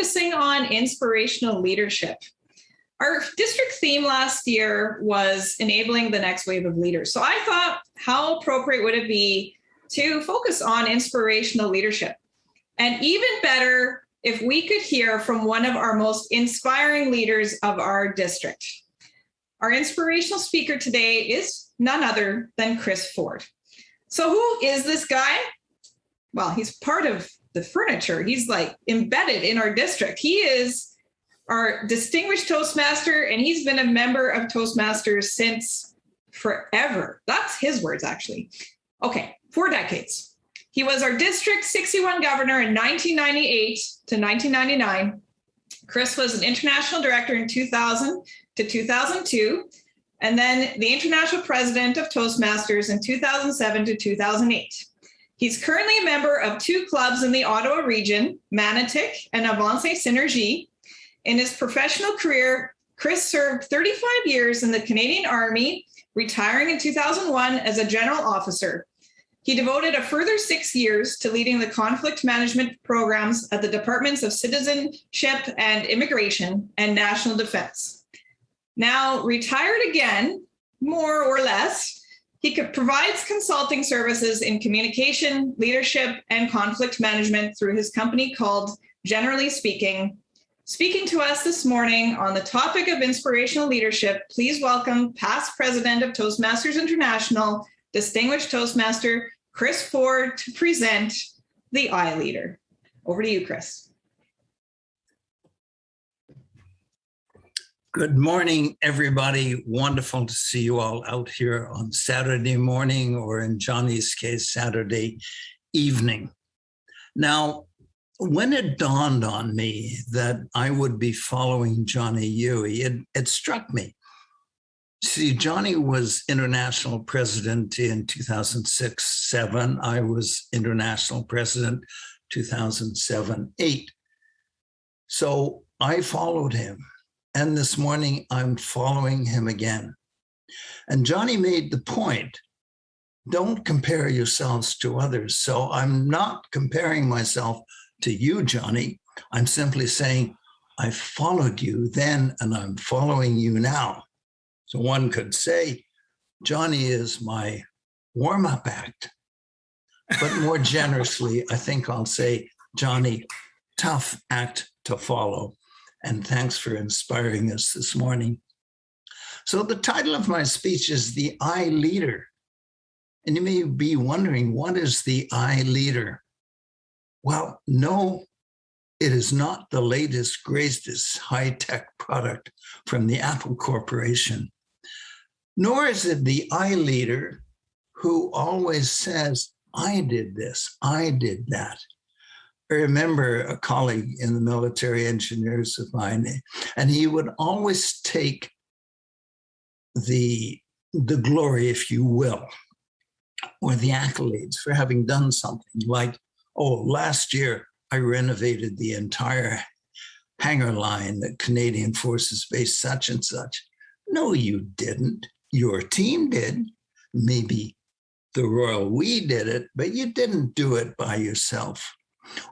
focusing on inspirational leadership. Our district theme last year was enabling the next wave of leaders. So I thought, how appropriate would it be to focus on inspirational leadership? And even better, if we could hear from one of our most inspiring leaders of our district. Our inspirational speaker today is none other than Chris Ford. So who is this guy? Well, he's part of the furniture. He's like embedded in our district. He is our distinguished Toastmaster, and he's been a member of Toastmasters since forever. That's his words, actually. Okay, 4 decades. He was our District 61 governor in 1998 to 1999. Chris was an international director in 2000 to 2002, and then the international president of Toastmasters in 2007 to 2008. He's currently a member of 2 clubs in the Ottawa region, Manatic and Avance Synergie. In his professional career, Chris served 35 years in the Canadian Army, retiring in 2001 as a general officer. He devoted a further 6 years to leading the conflict management programs at the Departments of Citizenship and Immigration and National Defense. Now retired again, more or less, he provides consulting services in communication, leadership, and conflict management through his company called Generally Speaking. Speaking to us this morning on the topic of inspirational leadership, please welcome past president of Toastmasters International, distinguished Toastmaster Chris Ford, to present the I Leader. Over to you, Chris. Good morning, everybody. Wonderful to see you all out here on Saturday morning, or in Johnny's case, Saturday evening. Now, when it dawned on me that I would be following Johnny Huey, it struck me. See, Johnny was international president in 2006-07. I was international president 2007-08. So I followed him. And this morning, I'm following him again. And Johnny made the point, don't compare yourselves to others. So I'm not comparing myself to you, Johnny. I'm simply saying, I followed you then, and I'm following you now. So one could say, Johnny is my warm-up act. But more generously, I think I'll say, Johnny, tough act to follow. And thanks for inspiring us this morning. So the title of my speech is The I Leader. And you may be wondering, what is the I Leader? Well, no, it is not the latest, greatest high-tech product from the Apple Corporation, nor is it the I Leader who always says, I did this, I did that. I remember a colleague in the military engineers of mine, and he would always take the glory, if you will, or the accolades for having done something like, oh, last year I renovated the entire hangar line that Canadian Forces Base such and such. No, you didn't. Your team did. Maybe the Royal We did it, but you didn't do it by yourself.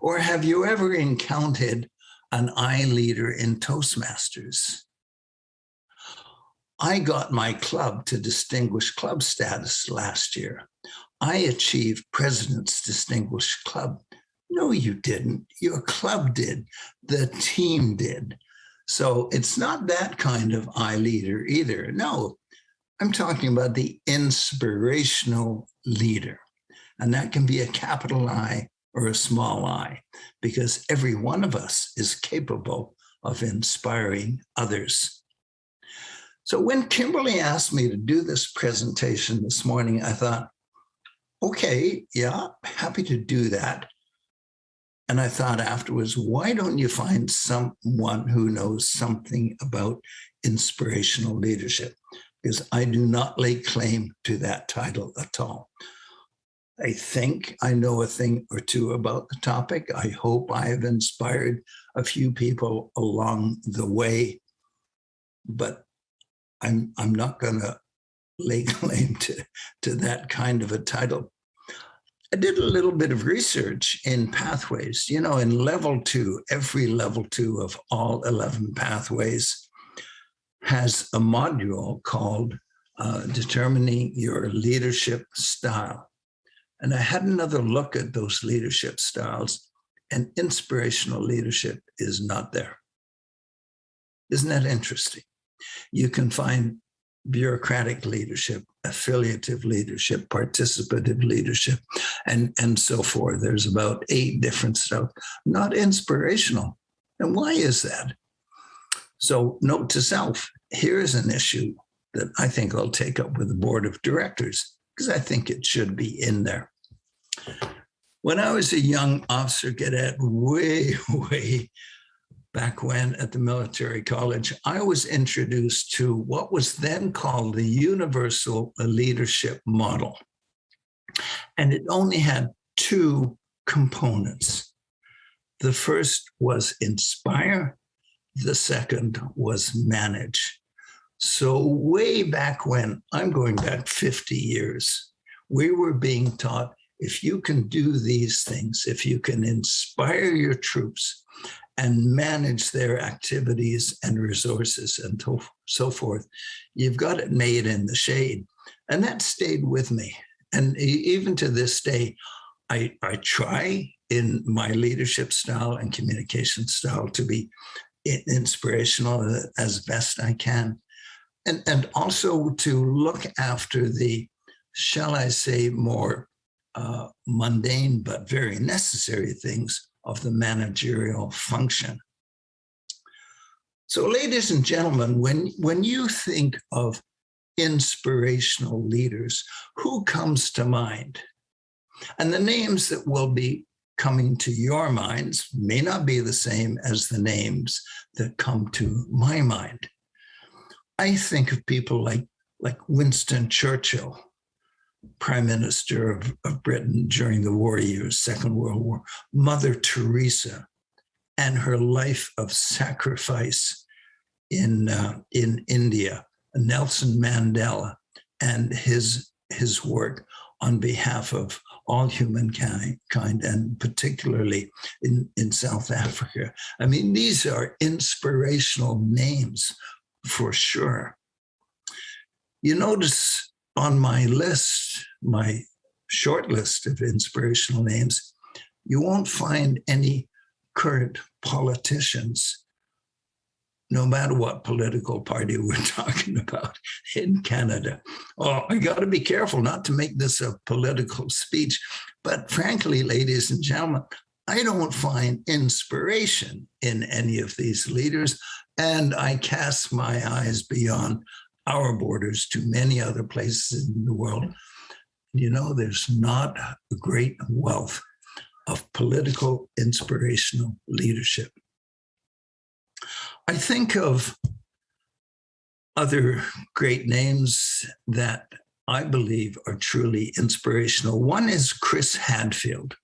Or have you ever encountered an I Leader in Toastmasters? I got my club to distinguished club status last year. I achieved President's Distinguished Club. No, you didn't. Your club did. The team did. So it's not that kind of I Leader either. No, I'm talking about the inspirational leader. And that can be a capital I or a small I, because every one of us is capable of inspiring others. So when Kimberly asked me to do this presentation this morning, I thought, okay, yeah, happy to do that. And I thought afterwards, why don't you find someone who knows something about inspirational leadership? Because I do not lay claim to that title at all. I think I know a thing or two about the topic. I hope I have inspired a few people along the way, but I'm not going to lay claim to that kind of a title. I did a little bit of research in pathways. In level 2, every level 2 of all 11 pathways has a module called Determining Your Leadership Style. And I had another look at those leadership styles, and inspirational leadership is not there. Isn't that interesting? You can find bureaucratic leadership, affiliative leadership, participative leadership, and so forth. There's about 8 different stuff, not inspirational. And why is that? So note to self, here's an issue that I think I'll take up with the board of directors, because I think it should be in there. When I was a young officer cadet, way back when at the military college, I was introduced to what was then called the Universal Leadership Model. And it only had 2 components. The first was inspire, the second was manage. So way back when, I'm going back 50 years, we were being taught, if you can do these things, if you can inspire your troops and manage their activities and resources and so forth, you've got it made in the shade. And that stayed with me. And even to this day, I try in my leadership style and communication style to be inspirational as best I can. And also to look after the, shall I say, more mundane but very necessary things of the managerial function. So, ladies and gentlemen, when you think of inspirational leaders, who comes to mind? And the names that will be coming to your minds may not be the same as the names that come to my mind. I think of people like Winston Churchill, Prime Minister of Britain during the war years, Second World War, Mother Teresa, and her life of sacrifice in India, Nelson Mandela, and his work on behalf of all humankind, and particularly in South Africa. I mean, these are inspirational names for sure. You notice on my list, my short list of inspirational names, you won't find any current politicians, no matter what political party we're talking about in Canada. Oh, I got to be careful not to make this a political speech, but frankly, ladies and gentlemen, I don't find inspiration in any of these leaders, and I cast my eyes beyond our borders to many other places in the world. There's not a great wealth of political inspirational leadership. I think of other great names that I believe are truly inspirational. One is Chris Hadfield,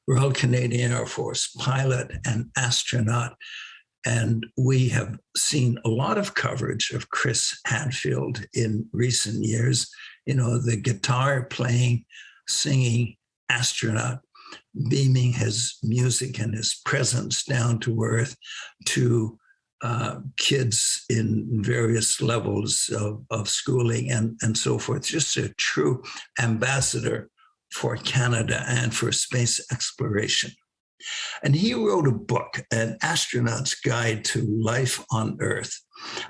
Royal Canadian Air Force pilot and astronaut. And we have seen a lot of coverage of Chris Hadfield in recent years. The guitar playing, singing astronaut, beaming his music and his presence down to earth to kids in various levels of schooling and so forth. Just a true ambassador for Canada and for space exploration. And he wrote a book, An Astronaut's Guide to Life on Earth.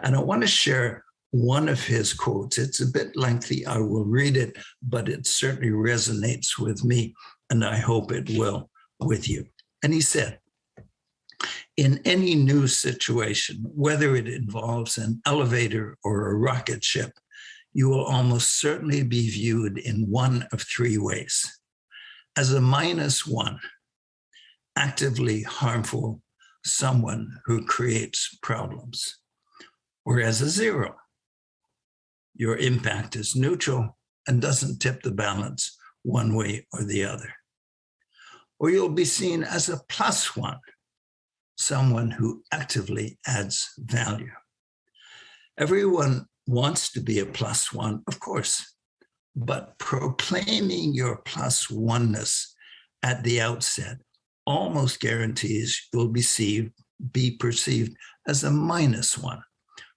And I want to share one of his quotes. It's a bit lengthy. I will read it, but it certainly resonates with me, and I hope it will with you. And he said, in any new situation, whether it involves an elevator or a rocket ship, you will almost certainly be viewed in one of 3 ways. As a -1, actively harmful someone who creates problems, or as a 0, your impact is neutral and doesn't tip the balance one way or the other. Or you'll be seen as a +1, someone who actively adds value. Everyone wants to be a +1, of course, but proclaiming your plus oneness at the outset almost guarantees you'll be perceived as a minus one,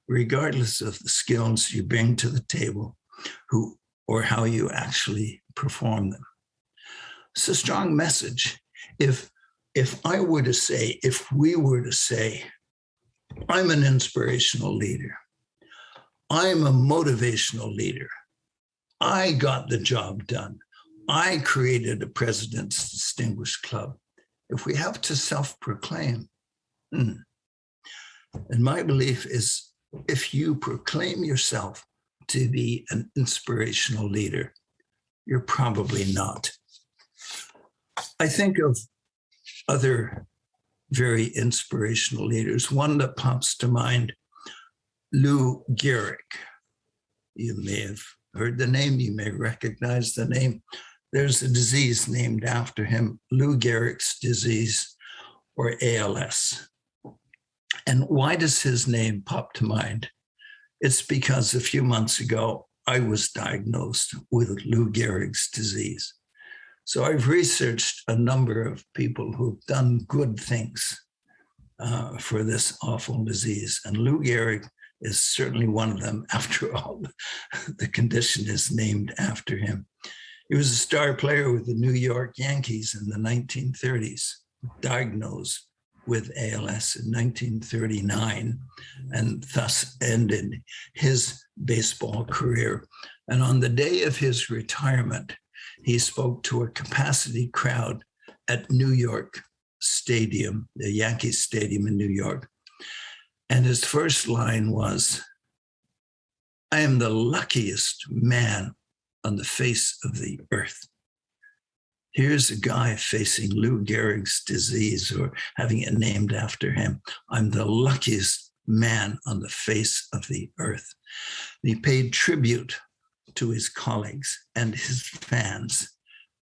regardless of the skills you bring to the table or how you actually perform them. It's a strong message. If we were to say, I'm an inspirational leader, I'm a motivational leader, I got the job done, I created a President's Distinguished Club. If we have to self-proclaim, and my belief is if you proclaim yourself to be an inspirational leader, you're probably not. I think of other very inspirational leaders. One that pops to mind, Lou Gehrig. You may have heard the name, you may recognize the name. There's a disease named after him, Lou Gehrig's disease, or ALS. And why does his name pop to mind? It's because a few months ago, I was diagnosed with Lou Gehrig's disease. So I've researched a number of people who've done good things for this awful disease. And Lou Gehrig is certainly one of them. After all, the condition is named after him. He was a star player with the New York Yankees in the 1930s, diagnosed with ALS in 1939, and thus ended his baseball career. And on the day of his retirement, he spoke to a capacity crowd at New York Stadium, the Yankee Stadium in New York. And his first line was, I am the luckiest man on the face of the earth. Here's a guy facing Lou Gehrig's disease or having it named after him. I'm the luckiest man on the face of the earth. And he paid tribute to his colleagues and his fans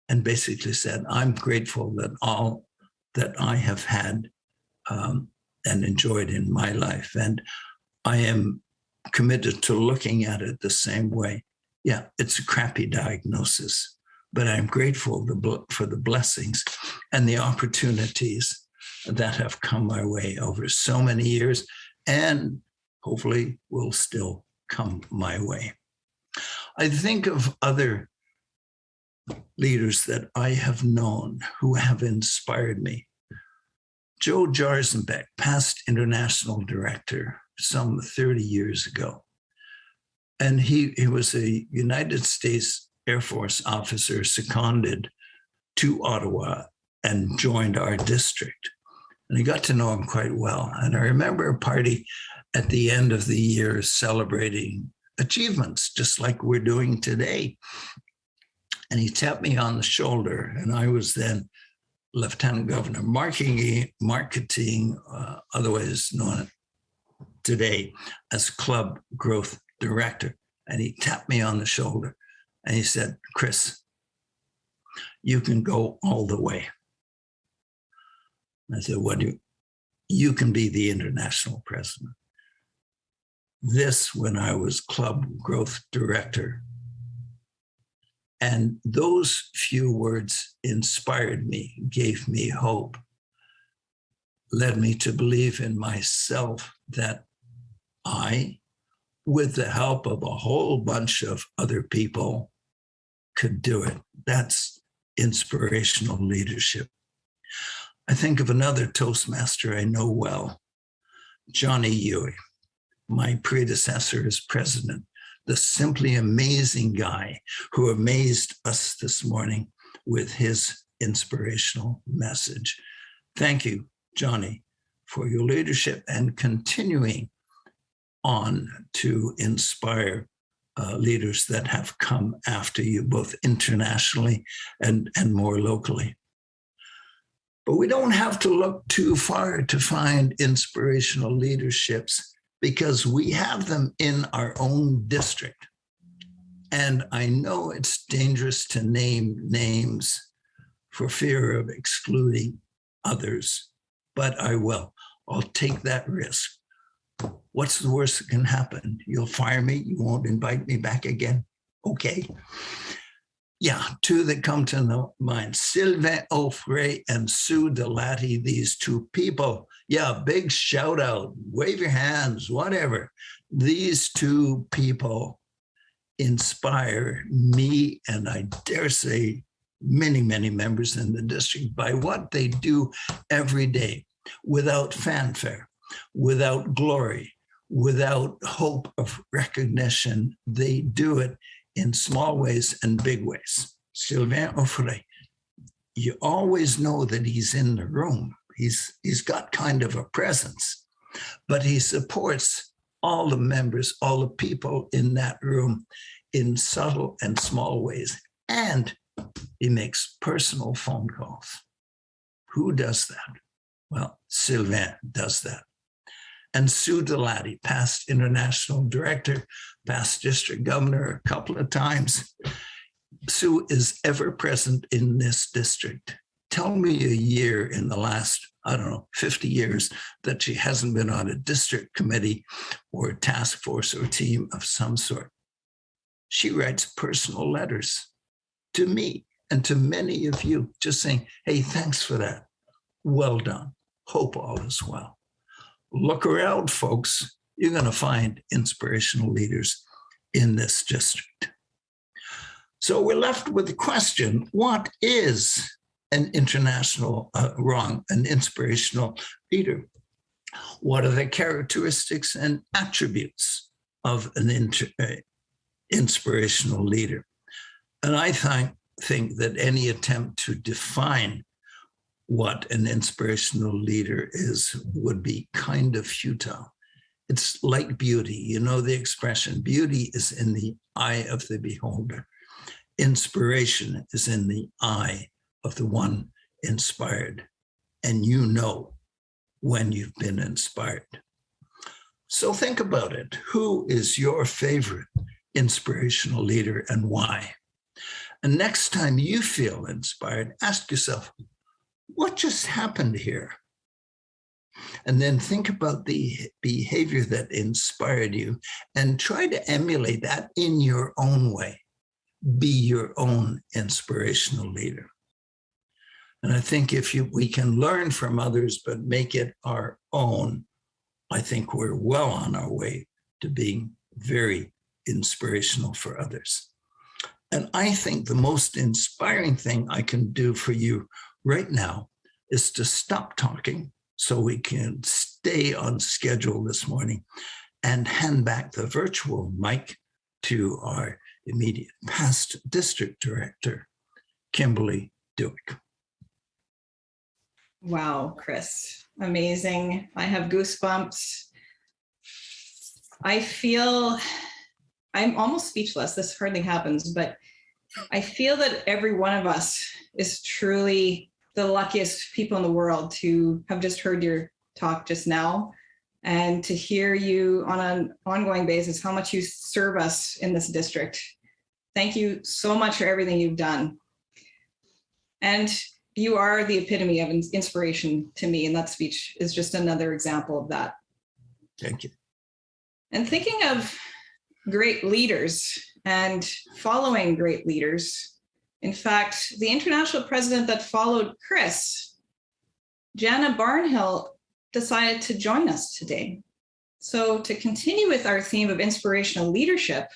and basically said, I'm grateful that all that I have had and enjoyed in my life. And I am committed to looking at it the same way. Yeah, it's a crappy diagnosis, but I'm grateful for the blessings and the opportunities that have come my way over so many years and hopefully will still come my way. I think of other leaders that I have known who have inspired me. Joe Jarzenbeck, past international director some 30 years ago. And he was a United States Air Force officer seconded to Ottawa and joined our district. And I got to know him quite well. And I remember a party at the end of the year celebrating achievements, just like we're doing today. And he tapped me on the shoulder, and I was then Lieutenant Governor marketing, otherwise known today as Club Growth Director. And he tapped me on the shoulder and he said, Chris, you can go all the way. I said, what do you can be the international president. This when I was Club Growth Director. And those few words inspired me, gave me hope, led me to believe in myself that I, with the help of a whole bunch of other people, could do it. That's inspirational leadership. I think of another Toastmaster I know well, Johnny Ewing, my predecessor as president, the simply amazing guy who amazed us this morning with his inspirational message. Thank you, Johnny, for your leadership and continuing on to inspire leaders that have come after you, both internationally and more locally. But we don't have to look too far to find inspirational leaderships, because we have them in our own district. And I know it's dangerous to name names for fear of excluding others, but I will. I'll take that risk. What's the worst that can happen? You'll fire me? You won't invite me back again? Okay. Yeah, two that come to the mind. Sylvain Offray and Sue Delati, these two people. Yeah, big shout out. Wave your hands, whatever. These two people inspire me, and I dare say many, many members in the district by what they do every day without fanfare, without glory, without hope of recognition. They do it in small ways and big ways. Sylvain Offray, you always know that he's in the room. He's got kind of a presence, but he supports all the members, all the people in that room in subtle and small ways. And he makes personal phone calls. Who does that? Well, Sylvain does that. And Sue Delati, past international director, past district governor a couple of times. Sue is ever present in this district. Tell me a year in the last, 50 years that she hasn't been on a district committee or a task force or team of some sort. She writes personal letters to me and to many of you, just saying, hey, thanks for that. Well done. Hope all is well. Look around, folks. You're going to find inspirational leaders in this district. So we're left with the question, what is an inspirational leader? What are the characteristics and attributes of an inspirational leader? And I think that any attempt to define what an inspirational leader is would be kind of futile. It's like beauty. You know the expression, beauty is in the eye of the beholder. Inspiration is in the eye of the one inspired. And you know when you've been inspired. So think about it. Who is your favorite inspirational leader and why? And next time you feel inspired, ask yourself, what just happened here? And then think about the behavior that inspired you and try to emulate that in your own way. Be your own inspirational leader. And I think if we can learn from others, but make it our own, I think we're well on our way to being very inspirational for others. And I think the most inspiring thing I can do for you right now is to stop talking so we can stay on schedule this morning and hand back the virtual mic to our immediate past district director, Kimberly Dewick. Wow, Chris, amazing. I have goosebumps. I'm almost speechless. This hardly happens, but I feel that every one of us is truly the luckiest people in the world to have just heard your talk just now and to hear you on an ongoing basis, how much you serve us in this district. Thank you so much for everything you've done. And you are the epitome of inspiration to me, and that speech is just another example of that. Thank you. And thinking of great leaders and following great leaders, in fact, the international president that followed Chris, Jana Barnhill, decided to join us today. So to continue with our theme of inspirational leadership,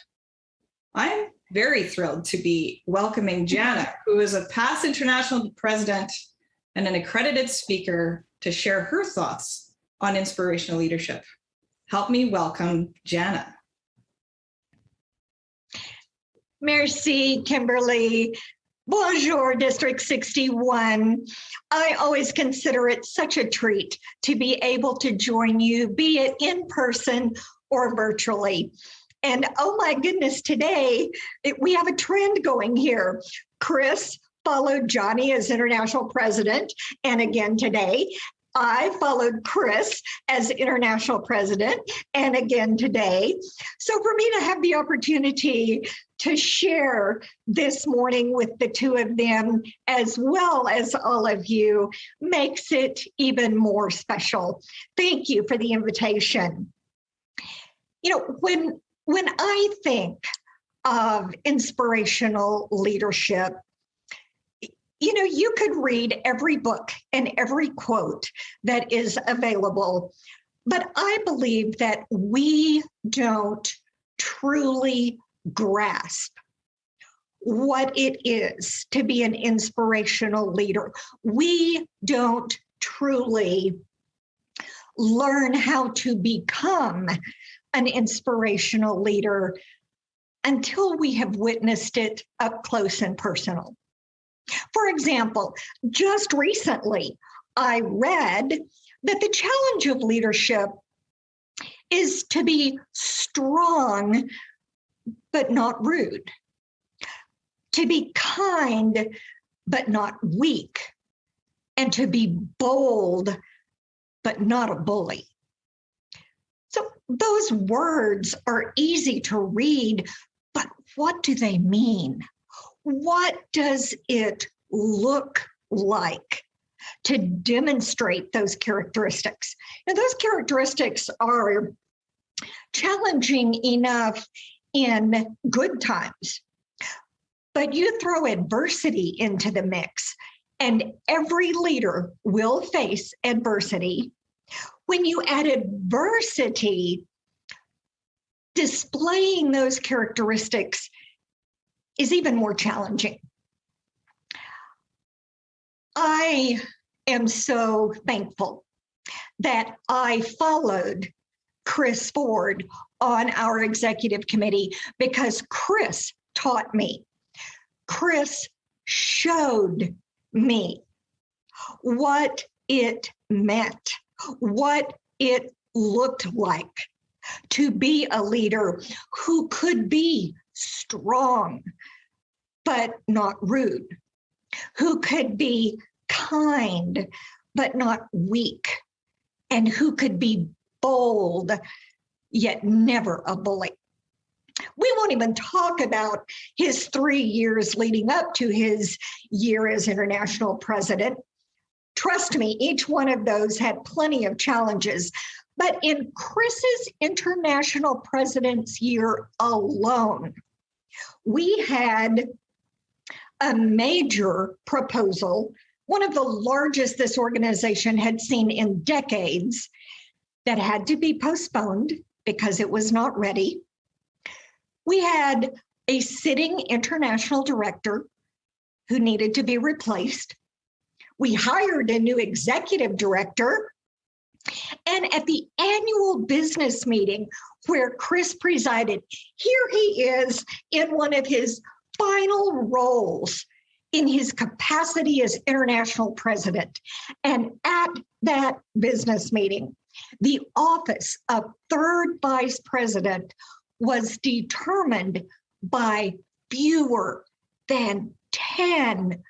I'm very thrilled to be welcoming Jana, who is a past international president and an accredited speaker, to share her thoughts on inspirational leadership. Help me welcome Jana. Merci, Kimberly. Bonjour, District 61. I always consider it such a treat to be able to join you, be it in person or virtually. And oh my goodness, today we have a trend going here. Chris followed Johnny as international president, and again today. I followed Chris as international president, and again today. So for me to have the opportunity to share this morning with the two of them, as well as all of you, makes it even more special. Thank you for the invitation. You know, when I think of inspirational leadership. You know, you could read every book and every quote that is available, but I believe that we don't truly grasp what it is to be an inspirational leader. We don't truly learn how to become an inspirational leader until we have witnessed it up close and personal. For example, just recently, I read that the challenge of leadership is to be strong, but not rude, to be kind, but not weak, and to be bold, but not a bully. So those words are easy to read, but what do they mean? What does it look like to demonstrate those characteristics? And those characteristics are challenging enough in good times, but you throw adversity into the mix, and every leader will face adversity. When you add adversity, displaying those characteristics is even more challenging. I am so thankful that I followed Chris Ford on our executive committee because Chris taught me. Chris showed me what it meant, what it looked like to be a leader who could be strong, but not rude, who could be kind, but not weak, and who could be bold, yet never a bully. We won't even talk about his 3 years leading up to his year as international president. Trust me, each one of those had plenty of challenges. But in Chris's international president's year alone, we had a major proposal, one of the largest this organization had seen in decades, that had to be postponed because it was not ready. We had a sitting international director who needed to be replaced. We hired a new executive director. And at the annual business meeting where Chris presided, here he is in one of his final roles in his capacity as international president. And at that business meeting, the office of third vice president was determined by fewer than 10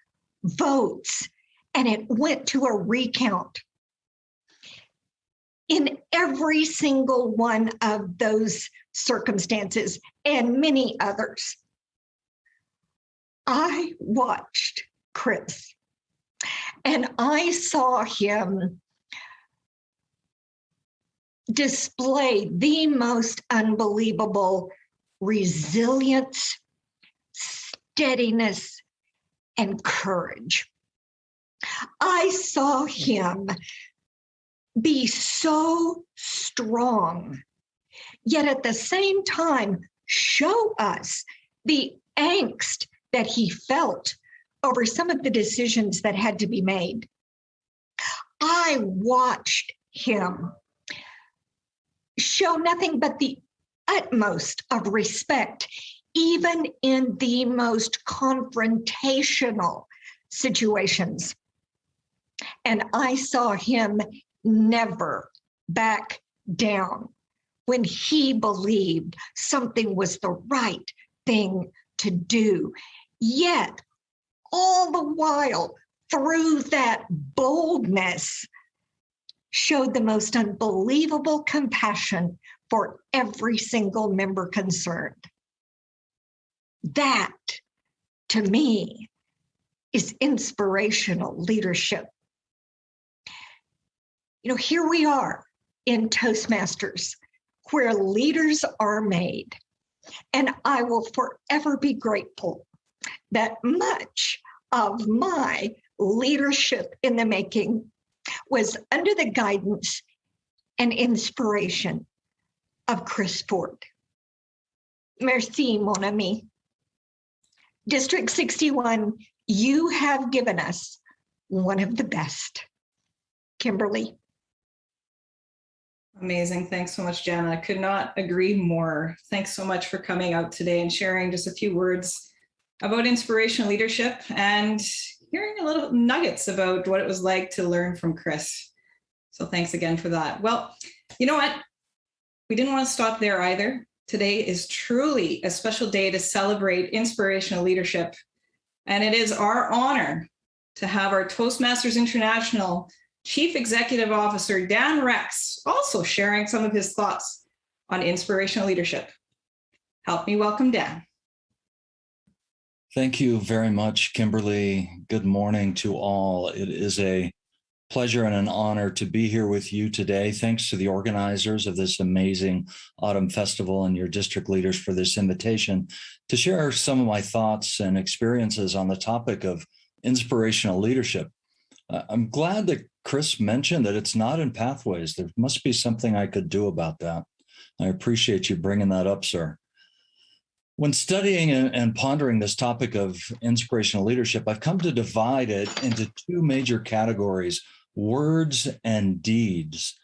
votes, and it went to a recount. In every single one of those circumstances and many others, I watched Chris and I saw him display the most unbelievable resilience, steadiness, and courage. I saw him be so strong, yet at the same time show us the angst that he felt over some of the decisions that had to be made. I watched him show nothing but the utmost of respect, even in the most confrontational situations. And I saw him never back down when he believed something was the right thing to do. Yet, all the while, through that boldness, showed the most unbelievable compassion for every single member concerned. That, to me, is inspirational leadership. You know, here we are in Toastmasters, where leaders are made. And I will forever be grateful that much of my leadership in the making was under the guidance and inspiration of Chris Ford. Merci, mon ami. District 61, you have given us one of the best. Kimberly. Amazing. Thanks so much, Jana. I could not agree more. Thanks so much for coming out today and sharing just a few words about inspirational leadership and hearing a little nuggets about what it was like to learn from Chris. So thanks again for that. Well, you know what? We didn't want to stop there either. Today is truly a special day to celebrate inspirational leadership. And it is our honor to have our Toastmasters International Chief Executive Officer, Dan Rex, also sharing some of his thoughts on inspirational leadership. Help me welcome Dan. Thank you very much, Kimberly. Good morning to all. It is a pleasure and an honor to be here with you today. Thanks to the organizers of this amazing Autumn Festival and your district leaders for this invitation to share some of my thoughts and experiences on the topic of inspirational leadership. I'm glad that Chris mentioned that it's not in Pathways. There must be something I could do about that. I appreciate you bringing that up, sir. When studying and pondering this topic of inspirational leadership, I've come to divide it into two major categories: words and deeds.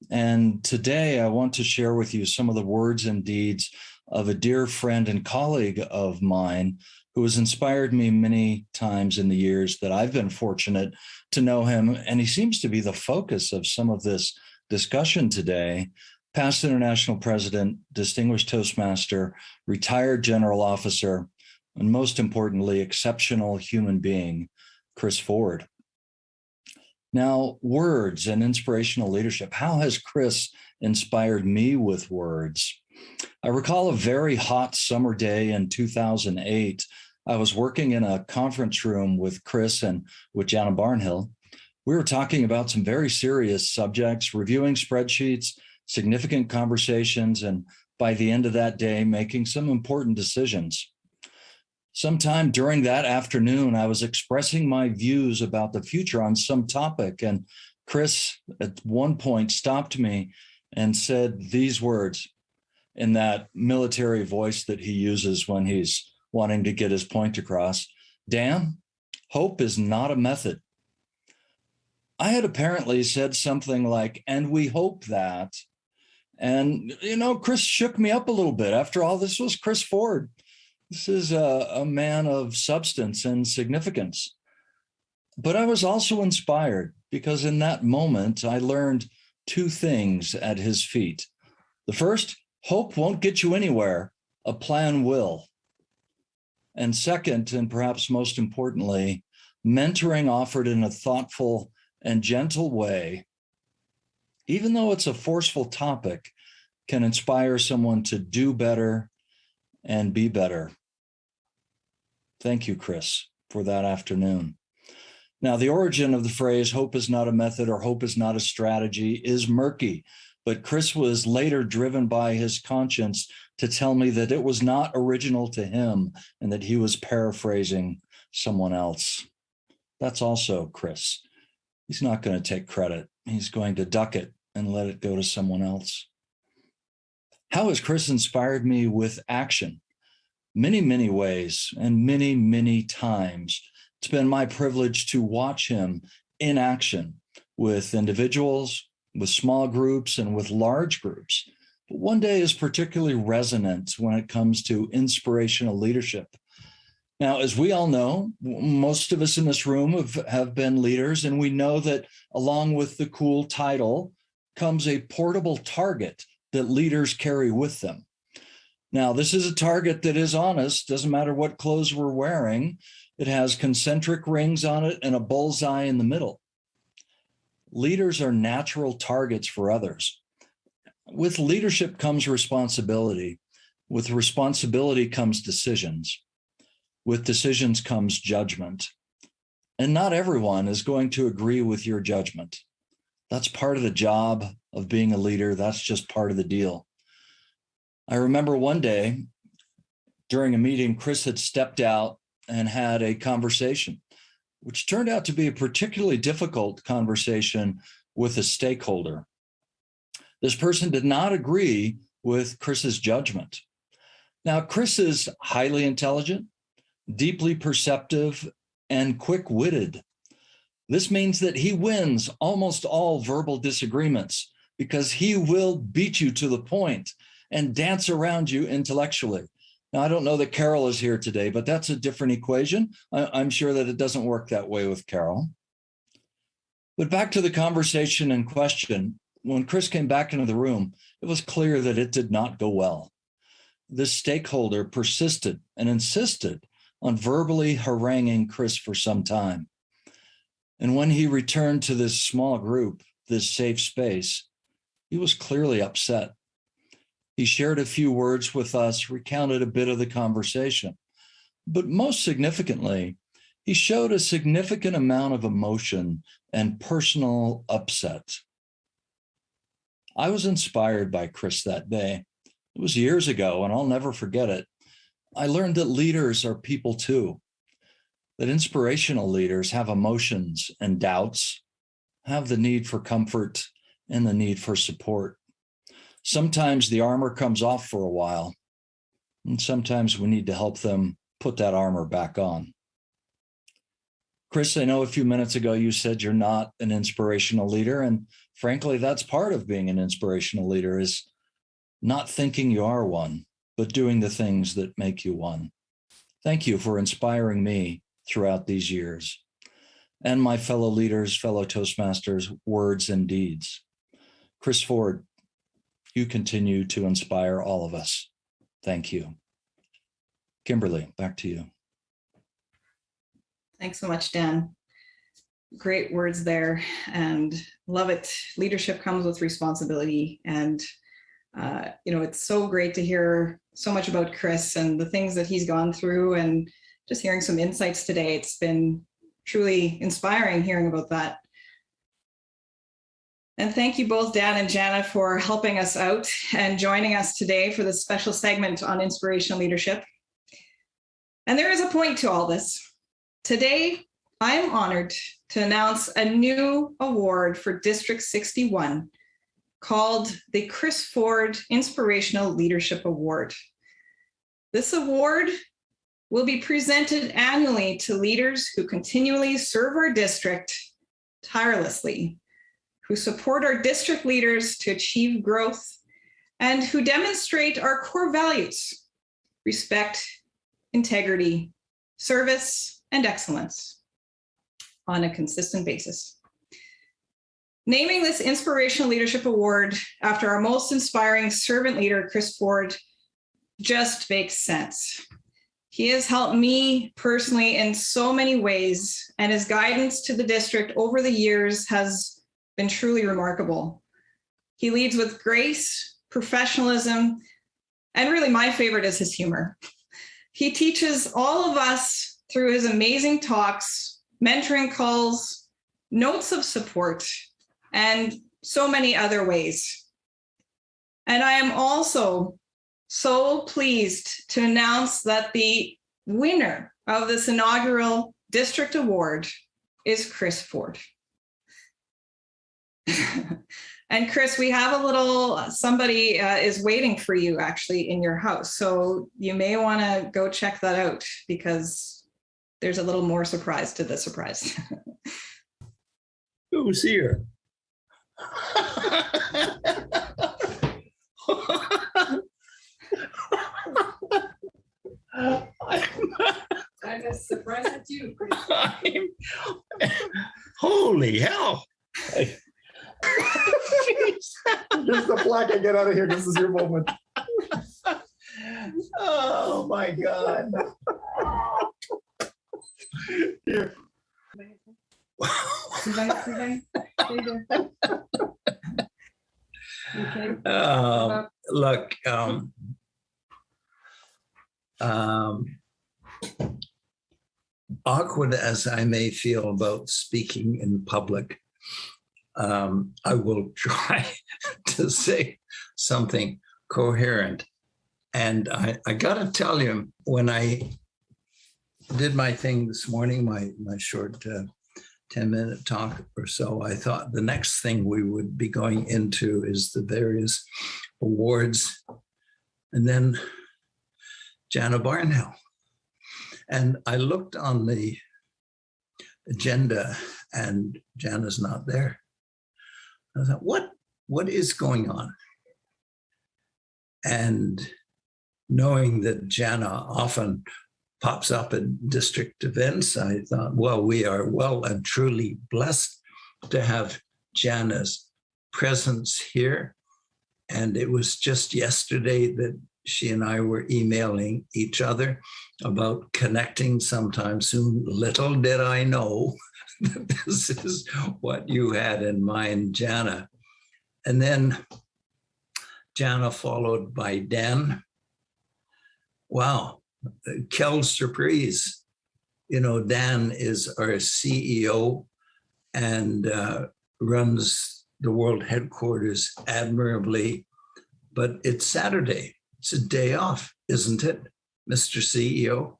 And today I want to share with you some of the words and deeds of a dear friend and colleague of mine who has inspired me many times in the years that I've been fortunate to know him. And he seems to be the focus of some of this discussion today. Past international president, distinguished Toastmaster, retired general officer, and most importantly, exceptional human being, Chris Ford. Now, words and inspirational leadership. How has Chris inspired me with words? I recall a very hot summer day in 2008. I was working in a conference room with Chris and with Jana Barnhill. We were talking about some very serious subjects, reviewing spreadsheets, significant conversations, and by the end of that day, making some important decisions. Sometime during that afternoon, I was expressing my views about the future on some topic, and Chris at one point stopped me and said these words in that military voice that he uses when he's wanting to get his point across: "Dan, hope is not a method." I had apparently said something like, "and we hope that." And, Chris shook me up a little bit. After all, this was Chris Ford. This is a man of substance and significance. But I was also inspired because in that moment, I learned two things at his feet. The first, hope won't get you anywhere. A plan will. And second, and perhaps most importantly, mentoring offered in a thoughtful and gentle way, even though it's a forceful topic, can inspire someone to do better and be better. Thank you, Chris, for that afternoon. Now, the origin of the phrase hope is not a method or hope is not a strategy is murky, but Chris was later driven by his conscience to tell me that it was not original to him and that he was paraphrasing someone else. That's also Chris. He's not going to take credit. He's going to duck it and let it go to someone else. How has Chris inspired me with action? Many, many ways and many, many times. It's been my privilege to watch him in action with individuals, with small groups, and with large groups. But one day is particularly resonant when it comes to inspirational leadership. Now, as we all know, most of us in this room have been leaders, and we know that along with the cool title comes a portable target that leaders carry with them. Now, this is a target that is honest, doesn't matter what clothes we're wearing. It has concentric rings on it and a bullseye in the middle. Leaders are natural targets for others. With leadership comes responsibility. With responsibility comes decisions. With decisions comes judgment. And not everyone is going to agree with your judgment. That's part of the job of being a leader. That's just part of the deal. I remember one day During a meeting, Chris had stepped out and had a conversation, which turned out to be a particularly difficult conversation with a stakeholder. This person did not agree with Chris's judgment. Now, Chris is highly intelligent, deeply perceptive, and quick-witted. This means that he wins almost all verbal disagreements because he will beat you to the point and dance around you intellectually. Now, I don't know that Carol is here today, but that's a different equation. I'm sure that it doesn't work that way with Carol. But back to the conversation in question, when Chris came back into the room, it was clear that it did not go well. This stakeholder persisted and insisted on verbally haranguing Chris for some time. And when he returned to this small group, this safe space, he was clearly upset. He shared a few words with us, recounted a bit of the conversation, but most significantly, he showed a significant amount of emotion and personal upset. I was inspired by Chris that day. It was years ago, and I'll never forget it. I learned that leaders are people too, that inspirational leaders have emotions and doubts, have the need for comfort and the need for support. Sometimes the armor comes off for a while, and sometimes we need to help them put that armor back on. Chris, I know a few minutes ago you said you're not an inspirational leader, and frankly, that's part of being an inspirational leader, is not thinking you are one, but doing the things that make you one. Thank you for inspiring me throughout these years, and my fellow leaders, fellow Toastmasters, words and deeds. Chris Ford, you continue to inspire all of us. Thank you. Kimberly, back to you. Thanks so much, Dan. Great words there, and love it. Leadership comes with responsibility, and it's so great to hear so much about Chris and the things that he's gone through, and just hearing some insights today. It's been truly inspiring hearing about that. And thank you both, Dan and Jana, for helping us out and joining us today for this special segment on inspirational leadership. And there is a point to all this. Today, I am honored to announce a new award for District 61 called the Chris Ford Inspirational Leadership Award. This award will be presented annually to leaders who continually serve our district tirelessly, who support our district leaders to achieve growth, and who demonstrate our core values: respect, integrity, service, and excellence on a consistent basis. Naming this Inspirational Leadership Award after our most inspiring servant leader, Chris Ford, just makes sense. He has helped me personally in so many ways, and his guidance to the district over the years has been truly remarkable. He leads with grace, professionalism, and really my favorite is his humor. He teaches all of us through his amazing talks, mentoring calls, notes of support, and so many other ways. And I am also so pleased to announce that the winner of this inaugural district award is Chris Ford. And Chris, we have a little, somebody is waiting for you actually in your house. So you may want to go check that out because there's a little more surprise to the surprise. Who's here? I'm as surprised as you. Holy hell. This is the plaque. I get out of here. This is your moment. Oh my God. Here. Look, awkward as I may feel about speaking in public, I will try to say something coherent. And I got to tell you, when I did my thing this morning, my short 10-minute talk or so, I thought the next thing we would be going into is the various awards, and then Jana Barnhill. And I looked on the agenda and Jana's not there. I thought, what is going on? And knowing that Jana often pops up at district events, I thought, well, we are well and truly blessed to have Jana's presence here. And it was just yesterday that she and I were emailing each other about connecting sometime soon. Little did I know that this is what you had in mind, Jana. And then Jana followed by Dan. Wow, quelle surprise. You know, Dan is our CEO and runs the world headquarters admirably, but it's Saturday. It's a day off, isn't it, Mr. CEO?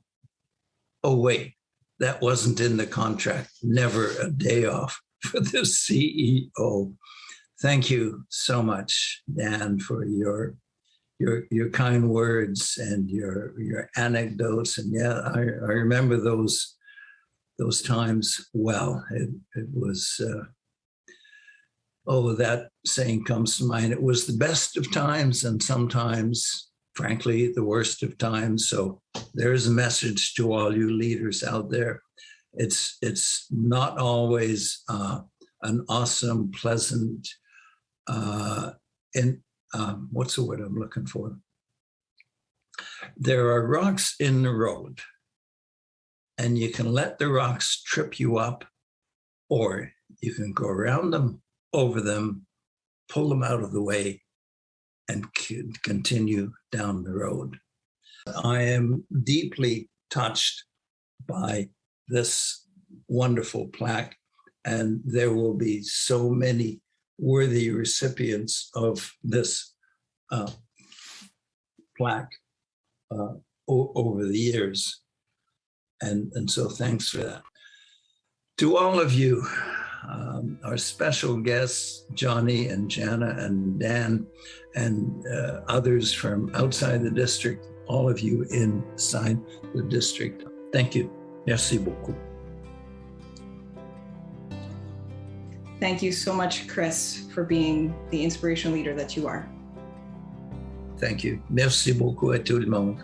Oh, wait, that wasn't in the contract. Never a day off for the CEO. Thank you so much, Dan, for your kind words and your anecdotes. And yeah, I remember those times well. It was, that saying comes to mind. It was the best of times and sometimes, frankly, the worst of times. So there's a message to all you leaders out there. It's not always an awesome, pleasant, what's the word I'm looking for? There are rocks in the road, and you can let the rocks trip you up, or you can go around them, over them, pull them out of the way, and continue down the road. I am deeply touched by this wonderful plaque, and there will be so many worthy recipients of this plaque over the years. And so thanks for that. To all of you, our special guests, Johnny and Jana and Dan, and others from outside the district, all of you inside the district, thank you. Merci beaucoup. Thank you so much, Chris, for being the inspirational leader that you are. Thank you. Merci beaucoup à tout le monde.